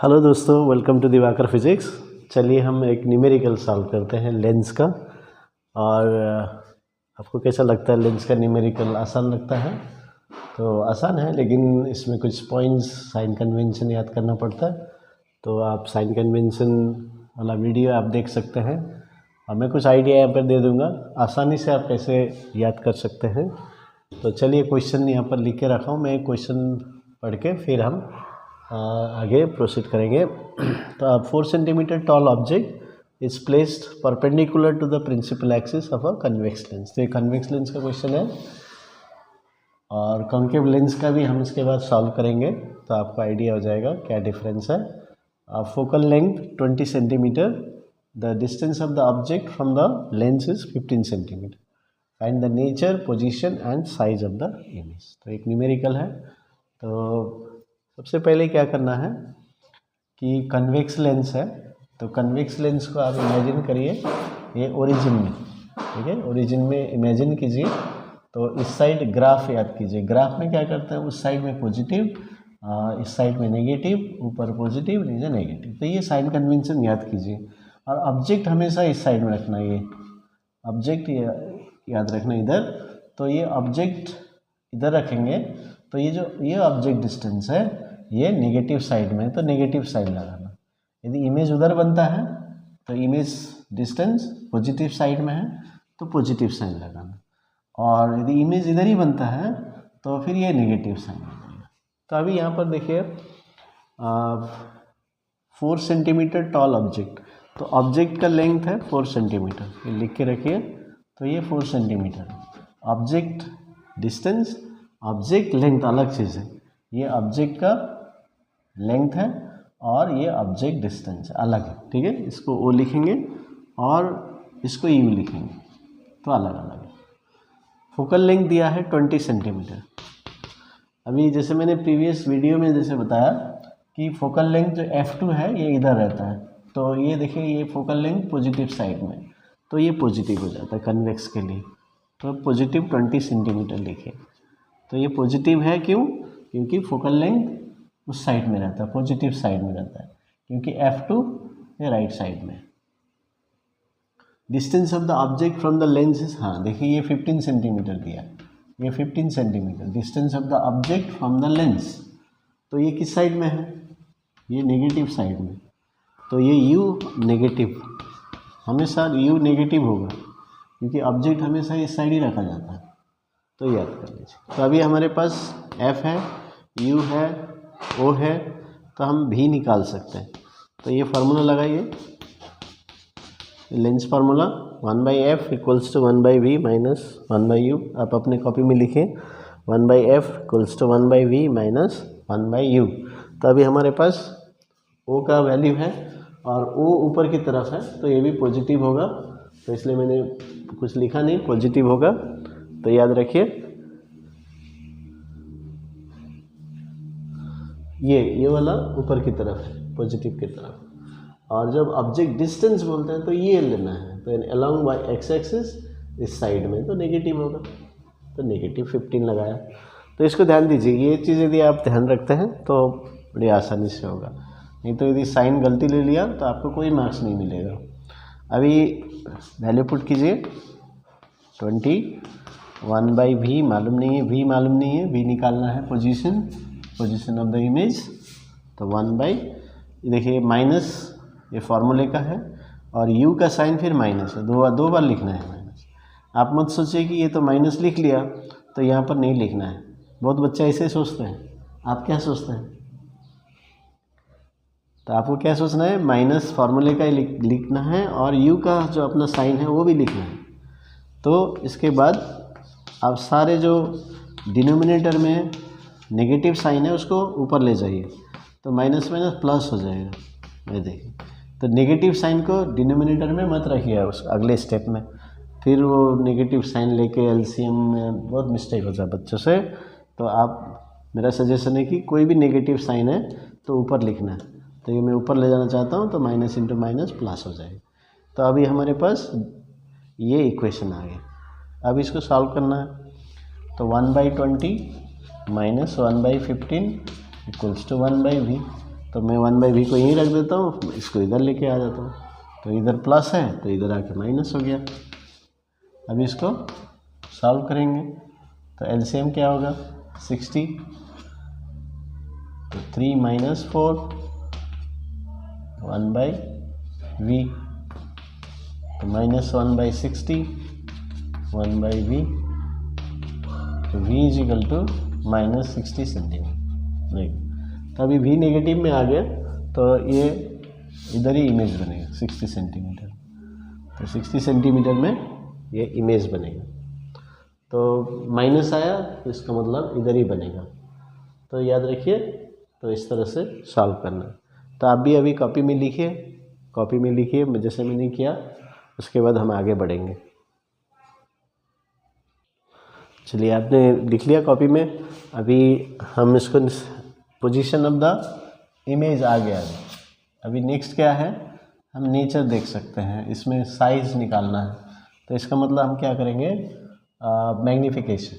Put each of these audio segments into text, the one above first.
Hello दोस्तों, welcome to Diwakar physics. चलिए हम एक न्यूमेरिकल सॉल्व करते हैं लेंस का। और आपको कैसा लगता है लेंस का न्यूमेरिकल? आसान लगता है? तो आसान है, लेकिन इसमें कुछ पॉइंट्स साइन कन्वेंशन याद करना पड़ता है। तो आप साइन कन्वेंशन वाला वीडियो आप देख सकते हैं और मैं कुछ आइडिया यहाँ पर दे दूँगा, आसानी से आप कैसे याद कर सकते हैं। तो चलिए क्वेश्चन यहाँ पर लिख के रखा हूँ, मैं क्वेश्चन पढ़ के फिर हम आगे प्रोसीड करेंगे। तो अब 4 centimetre tall object is placed perpendicular to the principal axis of a convex lens. तो ये कन्वेक्स लेंस का क्वेश्चन है और कॉन्केव लेंस का भी हम इसके बाद सॉल्व करेंगे, तो आपको आइडिया हो जाएगा क्या डिफरेंस है। Focal length 20 centimetre, the distance of the object from the lens is 15 centimetre. Find the nature, position and size of the image. तो एक न्यूमेरिकल है। तो सबसे पहले क्या करना है कि कन्वेक्स लेंस है, तो कन्वेक्स लेंस को आप इमेजिन करिए ये ओरिजिन में, ठीक है। ओरिजिन में इमेजिन कीजिए। तो इस साइड ग्राफ याद कीजिए। ग्राफ में क्या करते हैं, उस साइड में पॉजिटिव, इस साइड में नेगेटिव, ऊपर पॉजिटिव नीचे नेगेटिव। तो ये साइन कन्वेंशन याद कीजिए। और ऑब्जेक्ट हमेशा इस साइड में रखना, ये ऑब्जेक्ट याद रखना इधर। तो ये ऑब्जेक्ट इधर रखेंगे, तो ये ऑब्जेक्ट डिस्टेंस है, ये नेगेटिव साइड में है, तो नेगेटिव साइड लगाना। यदि इमेज उधर बनता है तो इमेज डिस्टेंस पॉजिटिव साइड में है, तो पॉजिटिव साइन लगाना। और यदि इमेज इधर ही बनता है तो फिर ये नेगेटिव साइन लगाना। तो अभी यहाँ पर देखिए 4 सेंटीमीटर टॉल ऑब्जेक्ट, तो ऑब्जेक्ट का लेंथ है 4 सेंटीमीटर, ये लिख के रखिए। तो ये 4 centimetre object distance, object length अलग चीज़ है। ये ऑब्जेक्ट का लेंथ है और ये ऑब्जेक्ट डिस्टेंस अलग है, ठीक है। इसको ओ लिखेंगे और इसको यू लिखेंगे, तो अलग अलग है। फोकल लेंथ दिया है 20 सेंटीमीटर। अभी जैसे मैंने प्रीवियस वीडियो में जैसे बताया कि फोकल लेंथ जो F2 है ये इधर रहता है। तो ये देखिए, ये फोकल लेंथ पॉजिटिव साइड में, तो ये पॉजिटिव हो जाता है कन्वेक्स के लिए। तो पॉजिटिव 20 सेंटीमीटर लिखिए। तो ये पॉजिटिव है, क्यों? क्योंकि फोकल लेंथ उस साइड में रहता है, पॉजिटिव साइड में रहता है, क्योंकि F2 ये राइट साइड में। Distance of the object from the lens is, हाँ देखिए ये 15 सेंटीमीटर दिया, ये 15 centimetre distance of the object from the lens. तो ये किस साइड में है? ये नेगेटिव साइड में। तो ये U नेगेटिव, हमेशा U नेगेटिव होगा, क्योंकि ऑब्जेक्ट हमेशा इस साइड ही रखा जाता है। तो याद कर लीजिए। तो अभी हमारे पास F है, U है, O है, तो हम V निकाल सकते हैं। तो ये फार्मूला लगाइए, lens formula 1/f equals to 1/v minus 1/u। आप अपने कॉपी में लिखें 1/f equals to 1/v minus 1/u। तो अभी हमारे पास O का वैल्यू है और O ऊपर की तरफ है, तो ये भी पॉजिटिव होगा। तो इसलिए मैंने कुछ लिखा नहीं, पॉजिटिव होगा। तो याद रखिए ये वाला ऊपर की तरफ है, पॉजिटिव की तरफ। और जब ऑब्जेक्ट डिस्टेंस बोलते हैं तो ये लेना है, तो अलोंग बाय एक्स एक्सिस इस साइड में, तो नेगेटिव होगा। तो नेगेटिव 15 लगाया। तो इसको ध्यान दीजिए, ये चीज़ यदि आप ध्यान रखते हैं तो बड़ी आसानी से होगा। नहीं तो यदि साइन गलती ले लिया तो आपको कोई मार्क्स नहीं मिलेगा। अभी वैल्यू पुट कीजिए 20, 1/v मालूम नहीं है, v मालूम नहीं है, v निकालना है पोजीशन ऑफ द इमेज। तो 1/, देखिए माइनस ये फॉर्मूले का है और u का साइन फिर माइनस है, दो बार लिखना है माइनस। आप मत सोचिए कि ये तो माइनस लिख लिया तो यहाँ पर नहीं लिखना है। बहुत बच्चे ऐसे सोचते हैं। आप क्या सोचते हैं? तो आपको क्या सोचना है, माइनस फार्मूले का ही लिखना है और u का जो अपना साइन है वो भी लिखना है। तो इसके बाद आप सारे जो डिनोमिनेटर में नेगेटिव साइन है उसको ऊपर ले जाइए, तो माइनस माइनस प्लस हो जाएगा। ये देखिए, तो नेगेटिव साइन को डिनोमिनेटर में मत रखिए उस अगले स्टेप में, फिर वो नेगेटिव साइन लेके एलसीएम में बहुत मिस्टेक होता है बच्चों से। तो आप, मेरा सजेशन है कि कोई भी नेगेटिव साइन है तो ऊपर लिखना है। तो ये मैं ऊपर ले जाना चाहता हूँ, तो माइनस इंटू माइनस प्लस हो जाएगा। तो अभी हमारे पास ये इक्वेशन आ गया। अब इसको सॉल्व करना है। तो 1/20 माइनस 1/15 इक्वल्स टू 1/v। तो मैं 1/v को यहीं रख देता हूँ, इसको इधर लेके आ जाता हूँ, तो इधर प्लस है तो इधर आके माइनस हो गया। अब इसको सॉल्व करेंगे तो एलसीएम क्या होगा 60, तो 3 - 4 1/v, तो -1/60 1/v, तो v = -60 सेंटीमीटर। नहीं, तो अभी v नेगेटिव में आ गया तो ये इधर ही इमेज बनेगा 60 सेंटीमीटर, तो 60 सेंटीमीटर में ये इमेज बनेगा। तो माइनस आया तो इसका मतलब इधर ही बनेगा। तो याद रखिए, तो इस तरह से सॉल्व करना। तो आप भी अभी कॉपी में लिखिए, कॉपी में लिखिए जैसे मैंने किया, उसके बाद हम आगे बढ़ेंगे। चलिए, आपने लिख लिया कॉपी में। अभी हम इसको पोजीशन ऑफ द इमेज आ गया। अभी नेक्स्ट क्या है, हम नेचर देख सकते हैं, इसमें साइज़ निकालना है। तो इसका मतलब हम क्या करेंगे, मैग्नीफिकेशन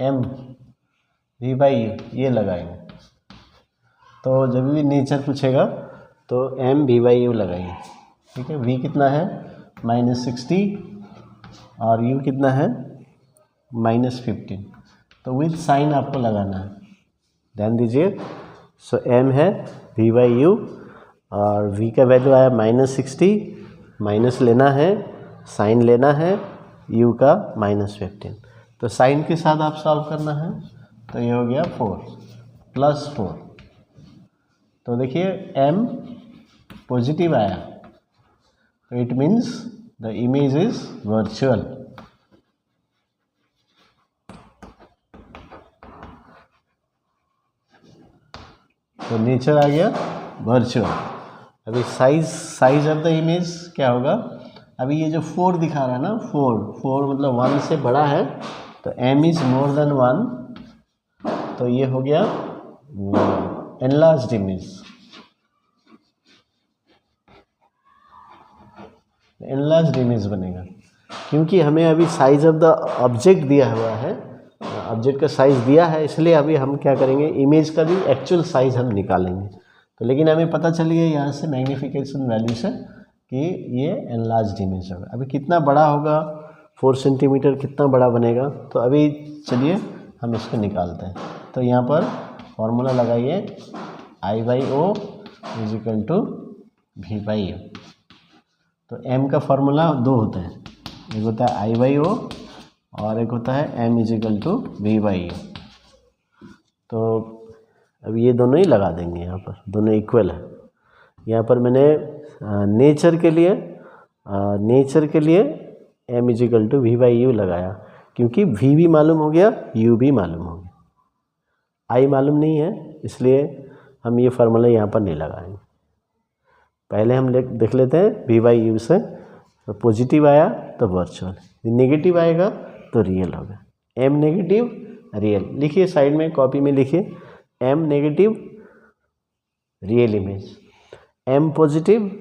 m/v/u ये लगाएंगे। तो जब भी नेचर पूछेगा तो m/v/u लगाएंगे, ठीक है। v कितना है -60 और u कितना है -15, तो विथ साइन आपको लगाना है, ध्यान दीजिए। सो m है v/u और v का वैल्यू आया -60, माइनस लेना है, साइन लेना है, u का -15। तो साइन के साथ आप सॉल्व करना है, तो ये हो गया 4 + 4। तो देखिए m पॉजिटिव आया, तो it means the image is virtual. तो नेचर आ गया वर्चुअल। अभी साइज ऑफ द इमेज क्या होगा, अभी ये जो 4 दिखा रहा है ना, 4 मतलब 1 से बड़ा है, तो m इज मोर देन 1, तो ये हो गया एनलार्ज्ड इमेज। एनलार्ज्ड इमेज बनेगा, क्योंकि हमें अभी साइज ऑफ द ऑब्जेक्ट दिया हुआ है, ऑब्जेक्ट का साइज दिया है, इसलिए अभी हम क्या करेंगे, इमेज का भी एक्चुअल साइज हम निकालेंगे। तो लेकिन हमें पता चल गया यहाँ से मैग्नीफिकेशन वैल्यू से कि ये एनलार्ज्ड इमेज होगा। अभी कितना बड़ा होगा, 4 सेंटीमीटर कितना बड़ा बनेगा, तो अभी चलिए हम इसको निकालते हैं। तो यहाँ पर फॉर्मूला लगाइए, I/O = V/U। तो m का फॉर्मूला 2 होता है, एक होता है I/O और एक होता है m = V/U। तो अब ये दोनों ही लगा देंगे, यहाँ पर दोनों इक्वल है। यहाँ पर मैंने नेचर के लिए m = V/U लगाया, क्योंकि v भी मालूम हो गया, u भी मालूम हो गया। I मालूम नहीं है, इसलिए हम ये फार्मूला यहाँ पर नहीं लगाएंगे। पहले हम देख लेते हैं V/U से, तो पॉजिटिव आया तो वर्चुअल, नेगेटिव आएगा तो रियल होगा। m नेगेटिव रियल लिखिए, साइड में कॉपी में लिखिए, m negative real image, m positive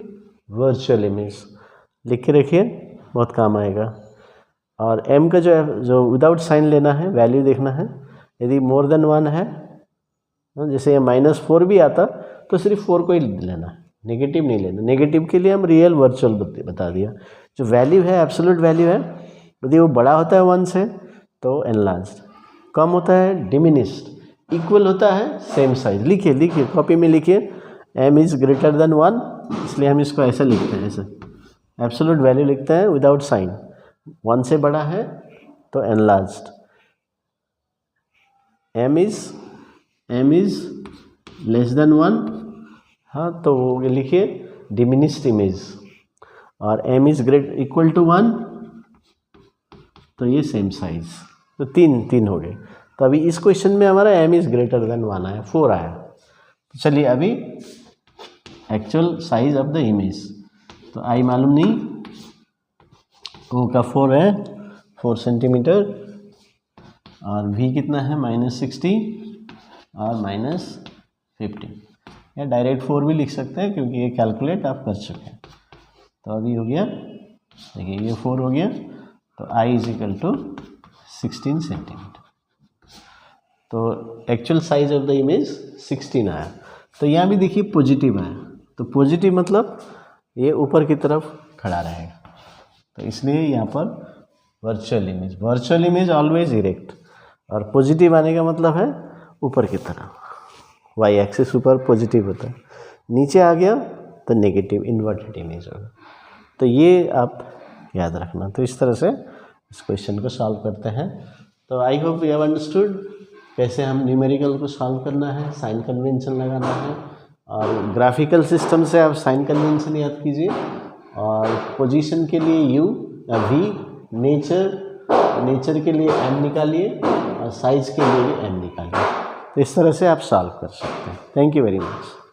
virtual image लिख के रखिए, बहुत काम आएगा। और m का जो विदाउट साइन लेना है, वैल्यू देखना है। यदि मोर देन 1 है, जैसे ये -4 भी आता तो सिर्फ 4 को ही लेना है, नेगेटिव नहीं लेना। नेगेटिव के लिए हम रियल वर्चुअल बता दिया। जो वैल्यू है, एब्सोल्यूट वैल्यू है, यदि वो बड़ा होता है 1 से तो एनलार्ज्ड, कम होता है डिमिनिश्ड, इक्वल होता है सेम साइज। लिखिए कॉपी में लिखिए, m इज़ ग्रेटर देन 1, इसलिए हम इसको ऐसे लिखते हैं, ऐसे एब्सोल्यूट वैल्यू लिखते हैं विदाउट साइन। 1 से बड़ा है तो enlarged, m is less than 1, हाँ तो वो लिखिए डिमिनिश्ड इमेज। और m इज़ इक्वल टू 1, तो ये सेम साइज। तो तीन हो गए। तो अभी इस क्वेश्चन में हमारा m इज़ ग्रेटर देन 1 आया, 4 आया। तो चलिए अभी actual size of the image, तो I मालूम नहीं, O का 4 है, 4 सेंटीमीटर, और V कितना है -60 और -15, या डायरेक्ट 4 भी लिख सकते हैं, क्योंकि ये कैलकुलेट आप कर चुके हैं। तो अभी हो गया, देखिए ये 4 हो गया, तो I = 16 सेंटीमीटर। तो actual size of the image 16 आया। तो यहाँ भी देखिए पॉजिटिव है, तो पॉजिटिव मतलब ये ऊपर की तरफ खड़ा रहेगा, तो इसलिए यहाँ पर वर्चुअल इमेज ऑलवेज इरेक्ट, और पॉजिटिव आने का मतलब है ऊपर की तरफ, वाई एक्सिस ऊपर पॉजिटिव होता है, नीचे आ गया तो नेगेटिव इन्वर्टेड इमेज होगा। तो ये आप याद रखना। तो इस तरह से इस क्वेश्चन को सॉल्व करते हैं। तो I hope you have understood कैसे हम न्यूमेरिकल को सॉल्व करना है, साइन कन्वेंशन लगाना है, और ग्राफिकल सिस्टम से आप साइन कन्वेंशन याद कीजिए, और पोजीशन के लिए यू वी, नेचर के लिए एम निकालिए, और साइज के लिए भी एम निकालिए। तो इस तरह से आप सॉल्व कर सकते हैं। Thank you very much.